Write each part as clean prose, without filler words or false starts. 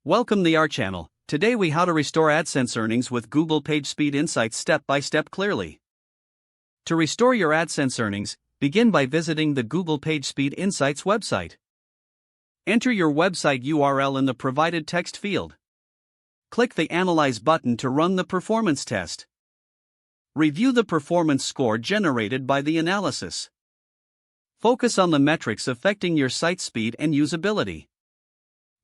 Welcome to our channel. Today we how to restore AdSense earnings with Google PageSpeed Insights step by step clearly. To restore your AdSense earnings, begin by visiting the Google PageSpeed Insights website. Enter your website URL in the provided text field. Click the Analyze button to run the performance test. Review the performance score generated by the analysis. Focus on the metrics affecting your site speed and usability.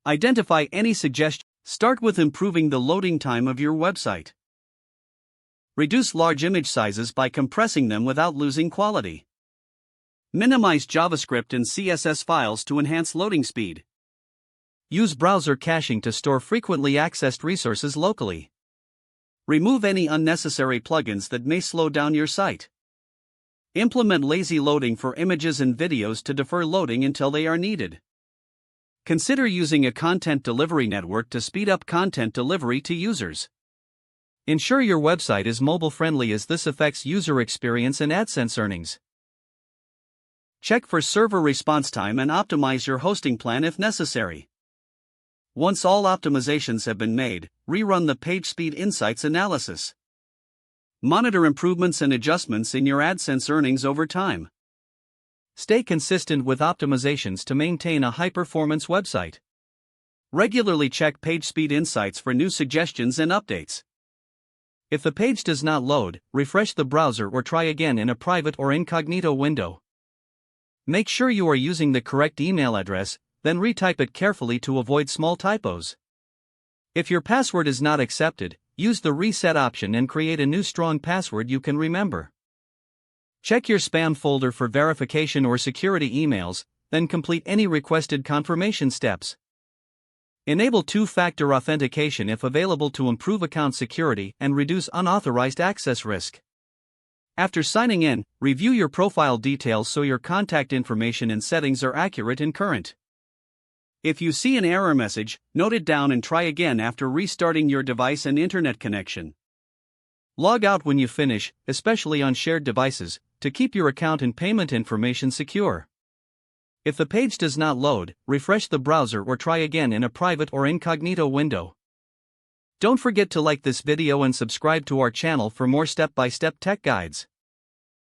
Identify any suggestions. Start with improving the loading time of your website. Reduce large image sizes by compressing them without losing quality. Minimize JavaScript and CSS files to enhance loading speed. Use browser caching to store frequently accessed resources locally. Remove any unnecessary plugins that may slow down your site. Implement lazy loading for images and videos to defer loading until they are needed. Consider using a content delivery network to speed up content delivery to users. Ensure your website is mobile-friendly as this affects user experience and AdSense earnings. Check for server response time and optimize your hosting plan if necessary. Once all optimizations have been made, rerun the PageSpeed Insights analysis. Monitor improvements and adjustments in your AdSense earnings over time. Stay consistent with optimizations to maintain a high-performance website. Regularly check PageSpeed Insights for new suggestions and updates. If the page does not load, refresh the browser or try again in a private or incognito window. Make sure you are using the correct email address, then retype it carefully to avoid small typos. If your password is not accepted, use the reset option and create a new strong password you can remember. Check your spam folder for verification or security emails, then complete any requested confirmation steps. Enable two-factor authentication if available to improve account security and reduce unauthorized access risk. After signing in, review your profile details so your contact information and settings are accurate and current. If you see an error message, note it down and try again after restarting your device and internet connection. Log out when you finish, especially on shared devices, to keep your account and payment information secure. If the page does not load, refresh the browser or try again in a private or incognito window. Don't forget to like this video and subscribe to our channel for more step-by-step tech guides.